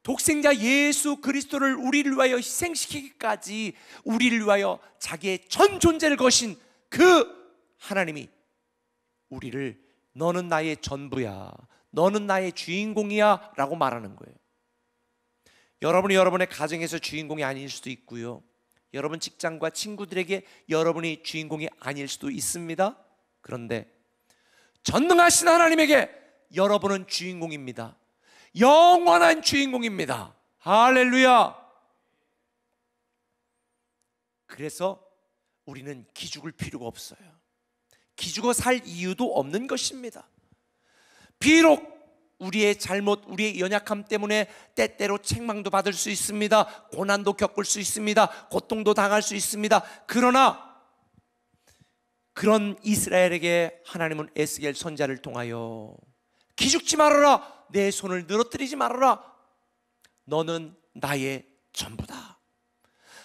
독생자 예수 그리스도를 우리를 위하여 희생시키기까지 우리를 위하여 자기의 전 존재를 거신 그 하나님이 우리를 너는 나의 전부야, 너는 나의 주인공이야 라고 말하는 거예요. 여러분이 여러분의 가정에서 주인공이 아닐 수도 있고요, 여러분 직장과 친구들에게 여러분이 주인공이 아닐 수도 있습니다. 그런데 전능하신 하나님에게 여러분은 주인공입니다. 영원한 주인공입니다. 할렐루야. 그래서 우리는 기죽을 필요가 없어요. 기죽어 살 이유도 없는 것입니다. 비록 우리의 잘못, 우리의 연약함 때문에 때때로 책망도 받을 수 있습니다. 고난도 겪을 수 있습니다. 고통도 당할 수 있습니다. 그러나 그런 이스라엘에게 하나님은 에스겔 선지자를 통하여 기죽지 말아라, 내 손을 늘어뜨리지 말아라, 너는 나의 전부다.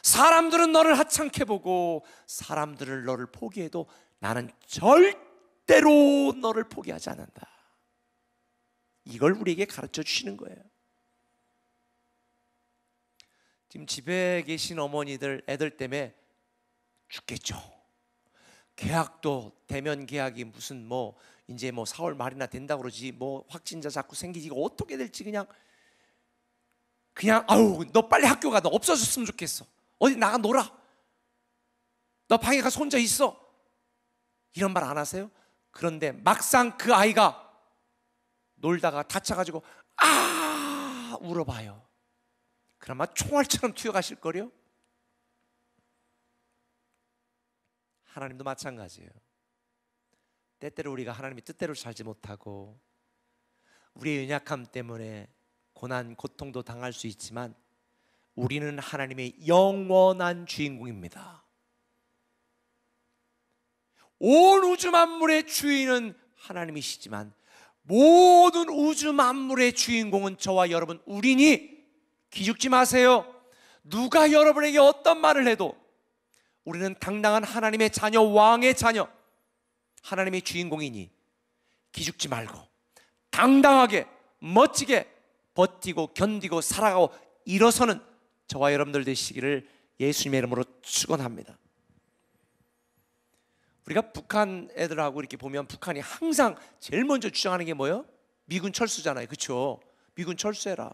사람들은 너를 하찮게 보고 사람들은 너를 포기해도 나는 절대로 너를 포기하지 않는다. 이걸 우리에게 가르쳐 주시는 거예요. 지금 집에 계신 어머니들 애들 때문에 죽겠죠. 계약도 대면 계약이 무슨 뭐 이제 뭐 4월 말이나 된다 그러지, 뭐 확진자 자꾸 생기지, 이거 어떻게 될지 그냥 아우 너 빨리 학교 가, 너 없어졌으면 좋겠어, 어디 나가 놀아, 너 방에 가서 혼자 있어, 이런 말 안 하세요? 그런데 막상 그 아이가 놀다가 다쳐가지고 울어봐요. 그럼 아마 총알처럼 튀어가실 거요. 하나님도 마찬가지예요. 때때로 우리가 하나님의 뜻대로 살지 못하고 우리의 연약함 때문에 고난, 고통도 당할 수 있지만 우리는 하나님의 영원한 주인공입니다. 온 우주 만물의 주인은 하나님이시지만 모든 우주 만물의 주인공은 저와 여러분 우리니 기죽지 마세요. 누가 여러분에게 어떤 말을 해도 우리는 당당한 하나님의 자녀, 왕의 자녀, 하나님의 주인공이니 기죽지 말고 당당하게 멋지게 버티고 견디고 살아가고 일어서는 저와 여러분들 되시기를 예수님의 이름으로 축원합니다. 우리가 북한 애들하고 이렇게 보면 북한이 항상 제일 먼저 주장하는 게 뭐예요? 미군 철수잖아요. 그렇죠? 미군 철수해라.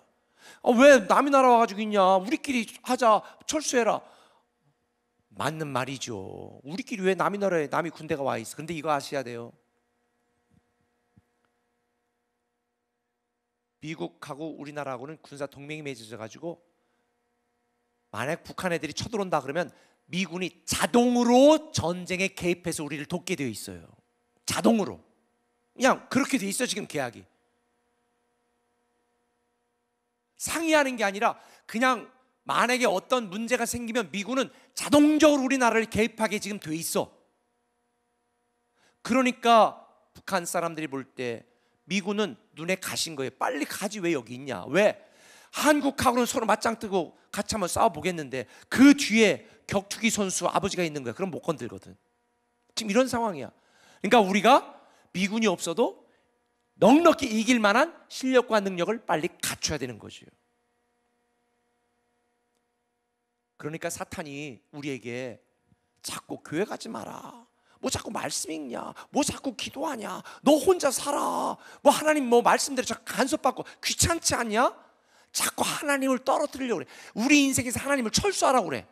왜 남의 나라 와가지고 있냐, 우리끼리 하자, 철수해라. 맞는 말이죠. 우리끼리 왜 남의 나라에 남의 군대가 와 있어. 근데 이거 아셔야 돼요. 미국하고 우리나라하고는 군사 동맹이 맺어져 가지고 만약 북한 애들이 쳐들어온다 그러면 미군이 자동으로 전쟁에 개입해서 우리를 돕게 되어 있어요. 자동으로. 그냥 그렇게 되어 있어요. 지금 계약이. 상의하는 게 아니라 그냥 만약에 어떤 문제가 생기면 미군은 자동적으로 우리나라를 개입하게 지금 돼 있어. 그러니까 북한 사람들이 볼 때 미군은 눈에 가신 거예요. 빨리 가지, 왜 여기 있냐. 왜? 한국하고는 서로 맞짱 뜨고 같이 한번 싸워보겠는데 그 뒤에 격투기 선수 아버지가 있는 거야. 그럼 못 건들거든. 지금 이런 상황이야. 그러니까 우리가 미군이 없어도 넉넉히 이길 만한 실력과 능력을 빨리 갖춰야 되는 거죠. 그러니까 사탄이 우리에게 자꾸 교회 가지 마라, 뭐 자꾸 말씀 읽냐, 뭐 자꾸 기도하냐, 너 혼자 살아, 뭐 하나님 뭐 말씀대로 자꾸 간섭받고 귀찮지 않냐, 자꾸 하나님을 떨어뜨리려고 그래. 우리 인생에서 하나님을 철수하라고 그래.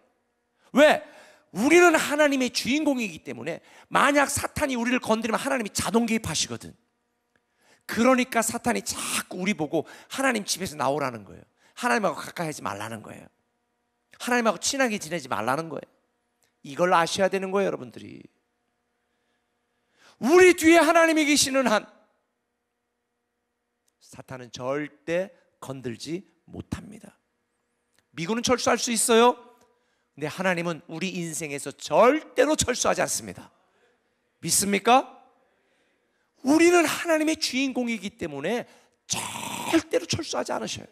왜? 우리는 하나님의 주인공이기 때문에 만약 사탄이 우리를 건드리면 하나님이 자동 개입하시거든. 그러니까 사탄이 자꾸 우리 보고 하나님 집에서 나오라는 거예요. 하나님하고 가까이 하지 말라는 거예요. 하나님하고 친하게 지내지 말라는 거예요. 이걸 아셔야 되는 거예요, 여러분들이. 우리 뒤에 하나님이 계시는 한 사탄은 절대 건들지 못합니다. 미군은 철수할 수 있어요. 근데 하나님은 우리 인생에서 절대로 철수하지 않습니다. 믿습니까? 우리는 하나님의 주인공이기 때문에 절대로 철수하지 않으셔요.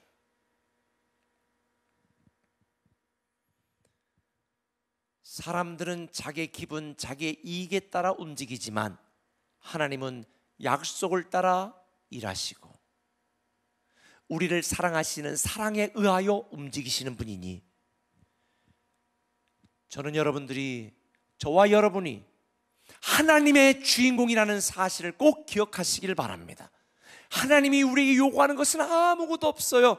사람들은 자기의 기분, 자기의 이익에 따라 움직이지만 하나님은 약속을 따라 일하시고 우리를 사랑하시는 사랑에 의하여 움직이시는 분이니, 저는 여러분들이, 저와 여러분이 하나님의 주인공이라는 사실을 꼭 기억하시길 바랍니다. 하나님이 우리에게 요구하는 것은 아무것도 없어요.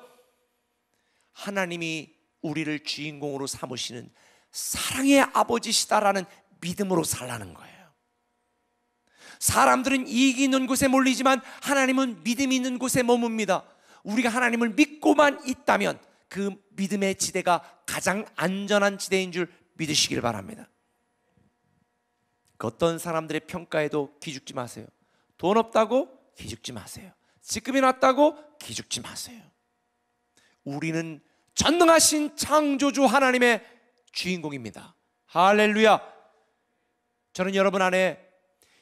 하나님이 우리를 주인공으로 삼으시는 사랑의 아버지시다라는 믿음으로 살라는 거예요. 사람들은 이익이 있는 곳에 몰리지만 하나님은 믿음이 있는 곳에 머뭅니다. 우리가 하나님을 믿고만 있다면 그 믿음의 지대가 가장 안전한 지대인 줄 믿으시길 바랍니다. 그 어떤 사람들의 평가에도 기죽지 마세요. 돈 없다고 기죽지 마세요. 직급이 낮다고 기죽지 마세요. 우리는 전능하신 창조주 하나님의 주인공입니다. 할렐루야. 저는 여러분 안에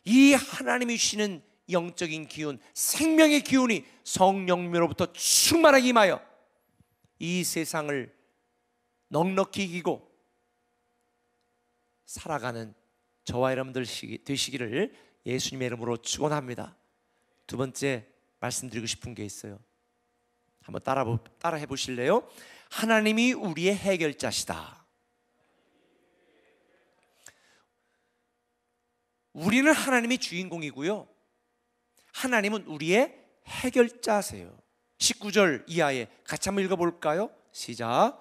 이 하나님이 주시는 영적인 기운, 생명의 기운이 성령님으로부터 충만하게 임하여 이 세상을 넉넉히 이기고 살아가는 저와 여러분들 되시기를 예수님의 이름으로 축원합니다. 두 번째 말씀드리고 싶은 게 있어요. 한번 따라 해보실래요? 하나님이 우리의 해결자시다. 우리는 하나님의 주인공이고요, 하나님은 우리의 해결자세요. 19절 이하에 같이 한번 읽어볼까요? 시작.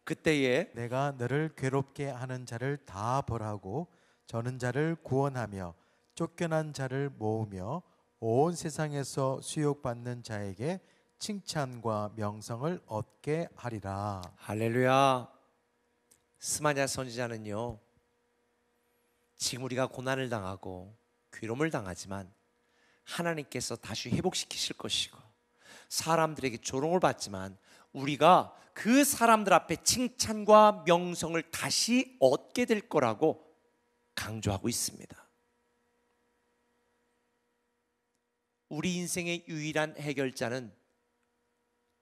그때에 내가 너를 괴롭게 하는 자를 다 벌하고 저는 자를 구원하며 쫓겨난 자를 모으며 온 세상에서 수욕받는 자에게 칭찬과 명성을 얻게 하리라. 할렐루야. 스마냐 선지자는요, 지금 우리가 고난을 당하고 괴로움을 당하지만 하나님께서 다시 회복시키실 것이고 사람들에게 조롱을 받지만 우리가 그 사람들 앞에 칭찬과 명성을 다시 얻게 될 거라고 강조하고 있습니다. 우리 인생의 유일한 해결자는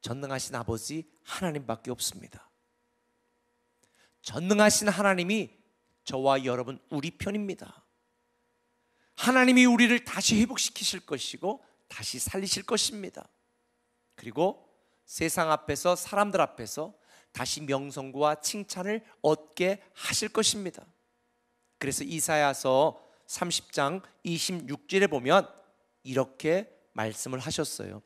전능하신 아버지 하나님밖에 없습니다. 전능하신 하나님이 저와 여러분 우리 편입니다. 하나님이 우리를 다시 회복시키실 것이고 다시 살리실 것입니다. 그리고 세상 앞에서, 사람들 앞에서 다시 명성과 칭찬을 얻게 하실 것입니다. 그래서 이사야서 30장 26절에 보면 이렇게 말씀을 하셨어요.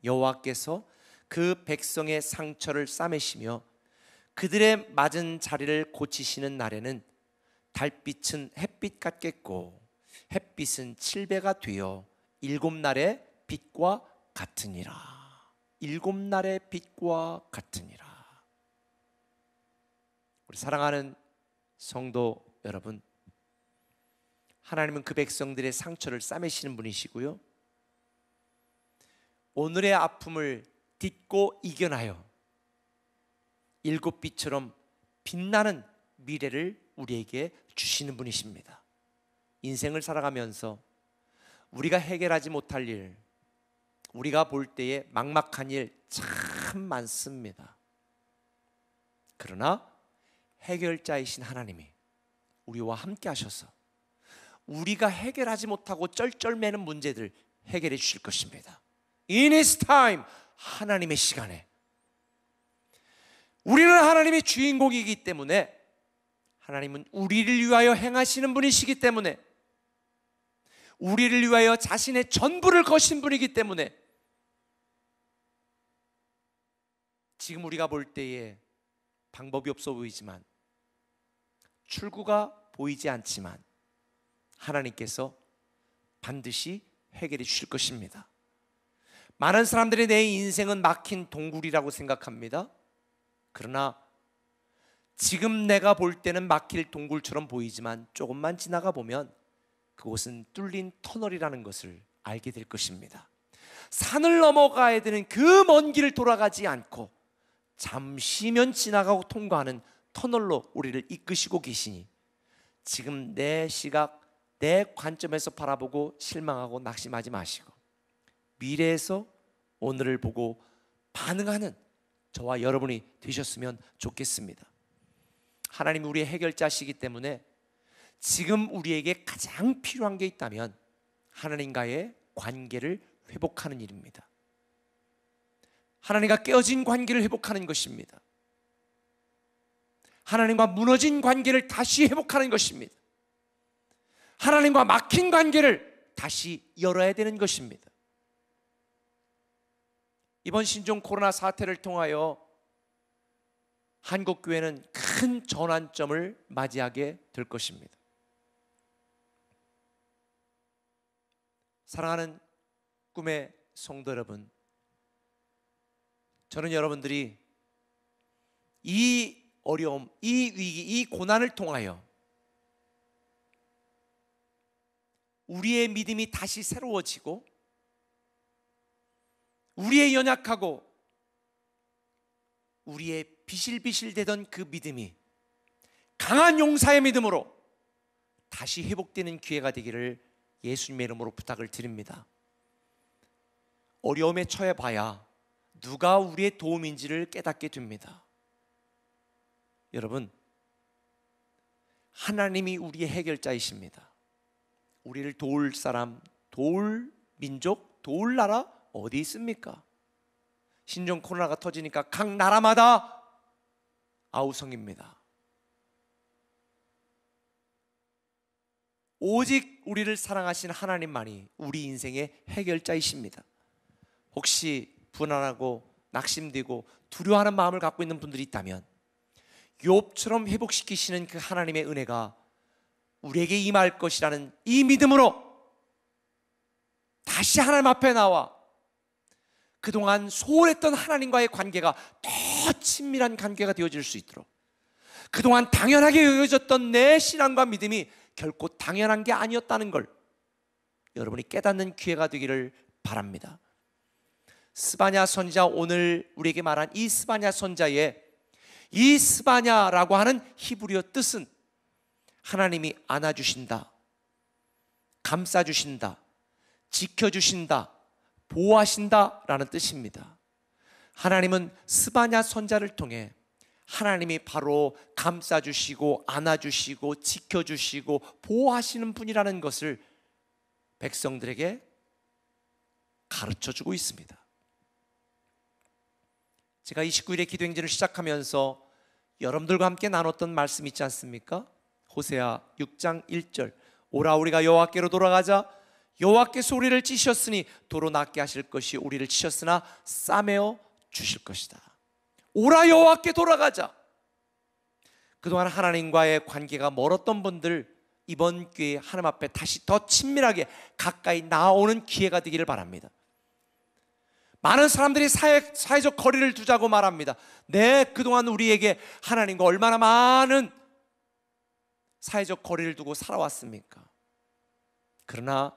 여호와께서 그 백성의 상처를 싸매시며 그들의 맞은 자리를 고치시는 날에는 달빛은 햇빛 같겠고 햇빛은 7배가 되어 7날의 빛과 같으니라. 7날의 빛과 같으니라. 우리 사랑하는 성도 여러분, 하나님은 그 백성들의 상처를 싸매시는 분이시고요, 오늘의 아픔을 딛고 이겨나요 7빛처럼 빛나는 미래를 우리에게 주시는 분이십니다. 인생을 살아가면서 우리가 해결하지 못할 일, 우리가 볼 때에 막막한 일 참 많습니다. 그러나 해결자이신 하나님이 우리와 함께 하셔서 우리가 해결하지 못하고 쩔쩔매는 문제들 해결해 주실 것입니다. In His time, 하나님의 시간에 우리는 하나님의 주인공이기 때문에, 하나님은 우리를 위하여 행하시는 분이시기 때문에, 우리를 위하여 자신의 전부를 거신 분이기 때문에 지금 우리가 볼 때에 방법이 없어 보이지만 출구가 보이지 않지만 하나님께서 반드시 해결해 주실 것입니다. 많은 사람들이 내 인생은 막힌 동굴이라고 생각합니다. 그러나 지금 내가 볼 때는 막힐 동굴처럼 보이지만 조금만 지나가 보면 그곳은 뚫린 터널이라는 것을 알게 될 것입니다. 산을 넘어가야 되는 그 먼 길을 돌아가지 않고 잠시면 지나가고 통과하는 터널로 우리를 이끄시고 계시니 지금 내 시각, 내 관점에서 바라보고 실망하고 낙심하지 마시고 미래에서 오늘을 보고 반응하는 저와 여러분이 되셨으면 좋겠습니다. 하나님이 우리의 해결자시기 때문에 지금 우리에게 가장 필요한 게 있다면 하나님과의 관계를 회복하는 일입니다. 하나님과 깨어진 관계를 회복하는 것입니다. 하나님과 무너진 관계를 다시 회복하는 것입니다. 하나님과 막힌 관계를 다시 열어야 되는 것입니다. 이번 신종 코로나 사태를 통하여 한국교회는 큰 전환점을 맞이하게 될 것입니다. 사랑하는 꿈의 성도 여러분, 저는 여러분들이 이 어려움, 이 위기, 이 고난을 통하여 우리의 믿음이 다시 새로워지고 우리의 연약하고 우리의 비실비실되던 그 믿음이 강한 용사의 믿음으로 다시 회복되는 기회가 되기를 예수님의 이름으로 부탁을 드립니다. 어려움에 처해 봐야 누가 우리의 도움인지를 깨닫게 됩니다. 여러분, 하나님이 우리의 해결자이십니다. 우리를 도울 사람, 도울 민족, 도울 나라 어디 있습니까? 신종 코로나가 터지니까 각 나라마다 아우성입니다. 오직 우리를 사랑하신 하나님만이 우리 인생의 해결자이십니다. 혹시 불안하고 낙심되고 두려워하는 마음을 갖고 있는 분들이 있다면 욥처럼 회복시키시는 그 하나님의 은혜가 우리에게 임할 것이라는 이 믿음으로 다시 하나님 앞에 나와 그동안 소홀했던 하나님과의 관계가 더 친밀한 관계가 되어질 수 있도록, 그동안 당연하게 여겨졌던 내 신앙과 믿음이 결코 당연한 게 아니었다는 걸 여러분이 깨닫는 기회가 되기를 바랍니다. 스바냐 선지자, 오늘 우리에게 말한 이 스바냐 선지자의 이 스바냐라고 하는 히브리어 뜻은 하나님이 안아주신다, 감싸주신다, 지켜주신다, 보호하신다 라는 뜻입니다. 하나님은 스바냐 선지자를 통해 하나님이 바로 감싸주시고 안아주시고 지켜주시고 보호하시는 분이라는 것을 백성들에게 가르쳐주고 있습니다. 제가 29일에 기도행진을 시작하면서 여러분들과 함께 나눴던 말씀 있지 않습니까? 호세아 6장 1절, 오라 우리가 여호와께로 돌아가자. 여호와께서 우리를 찌셨으니 도로 낫게 하실 것이 우리를 치셨으나 싸매어 주실 것이다. 오라 여호와께 돌아가자. 그동안 하나님과의 관계가 멀었던 분들, 이번 기회에 하나님 앞에 다시 더 친밀하게 가까이 나오는 기회가 되기를 바랍니다. 많은 사람들이 사회적 거리를 두자고 말합니다. 네, 그동안 우리에게 하나님과 얼마나 많은 사회적 거리를 두고 살아왔습니까? 그러나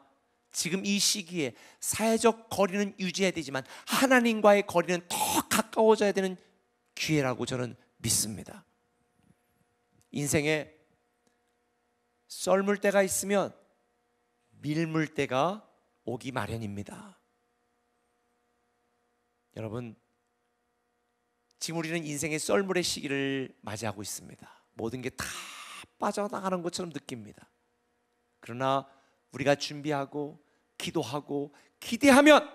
지금 이 시기에 사회적 거리는 유지해야 되지만 하나님과의 거리는 더 가까워져야 되는 기회라고 저는 믿습니다. 인생에 썰물 때가 있으면 밀물 때가 오기 마련입니다. 여러분, 지금 우리는 인생의 썰물의 시기를 맞이하고 있습니다. 모든 게 다 빠져나가는 것처럼 느낍니다. 그러나 우리가 준비하고 기도하고 기대하면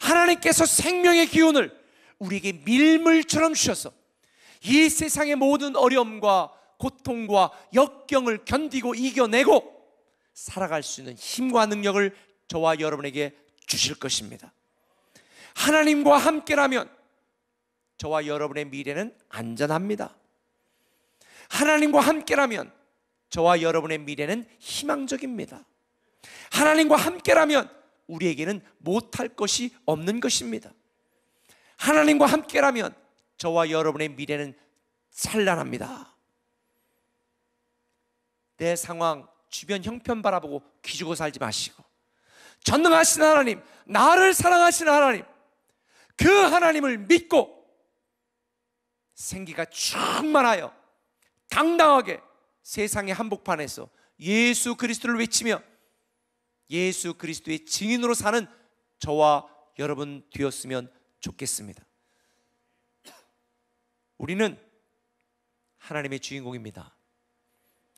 하나님께서 생명의 기운을 우리에게 밀물처럼 주셔서 이 세상의 모든 어려움과 고통과 역경을 견디고 이겨내고 살아갈 수 있는 힘과 능력을 저와 여러분에게 주실 것입니다. 하나님과 함께라면 저와 여러분의 미래는 안전합니다. 하나님과 함께라면 저와 여러분의 미래는 희망적입니다. 하나님과 함께라면 우리에게는 못할 것이 없는 것입니다. 하나님과 함께라면 저와 여러분의 미래는 찬란합니다. 내 상황, 주변 형편 바라보고 기죽어 살지 마시고, 전능하신 하나님, 나를 사랑하시는 하나님, 그 하나님을 믿고 생기가 충만하여 당당하게 세상의 한복판에서 예수 그리스도를 외치며 예수 그리스도의 증인으로 사는 저와 여러분 되었으면 좋겠습니다. 우리는 하나님의 주인공입니다.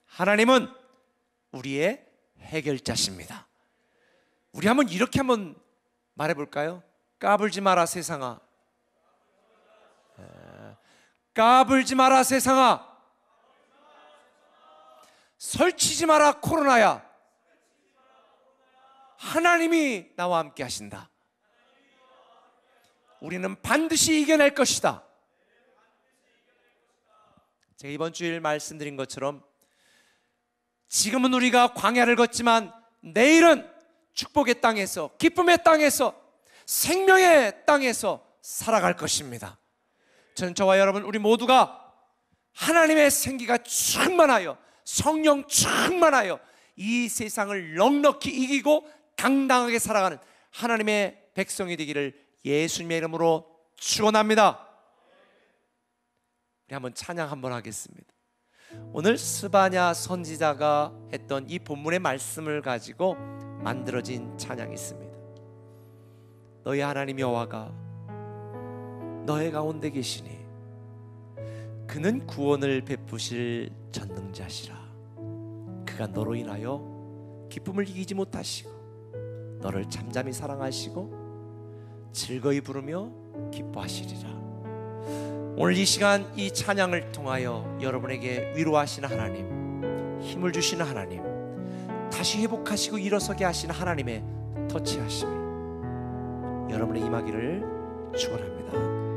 하나님은 우리의 해결자십니다. 우리 이렇게 말해볼까요? 까불지 마라 세상아. 까불지 마라 세상아. 설치지 마라 코로나야. 하나님이 나와 함께 하신다. 우리는 반드시 이겨낼 것이다. 제가 이번 주일 말씀드린 것처럼 지금은 우리가 광야를 걷지만 내일은 축복의 땅에서, 기쁨의 땅에서, 생명의 땅에서 살아갈 것입니다. 저는 저와 여러분 우리 모두가 하나님의 생기가 충만하여, 성령 충만하여 이 세상을 넉넉히 이기고 당당하게 살아가는 하나님의 백성이 되기를 예수님의 이름으로 축원합니다. 우리 한번 찬양 한번 하겠습니다. 오늘 스바냐 선지자가 했던 이 본문의 말씀을 가지고 만들어진 찬양이 있습니다. 너희 하나님 여호와가 너의 가운데 계시니 그는 구원을 베푸실 전능자시라. 그가 너로 인하여 기쁨을 이기지 못하시고 너를 잠잠히 사랑하시고 즐거이 부르며 기뻐하시리라. 오늘 이 시간 이 찬양을 통하여 여러분에게 위로하시는 하나님, 힘을 주시는 하나님, 다시 회복하시고 일어서게 하시는 하나님의 터치하심이 여러분의 임하기를 축원합니다.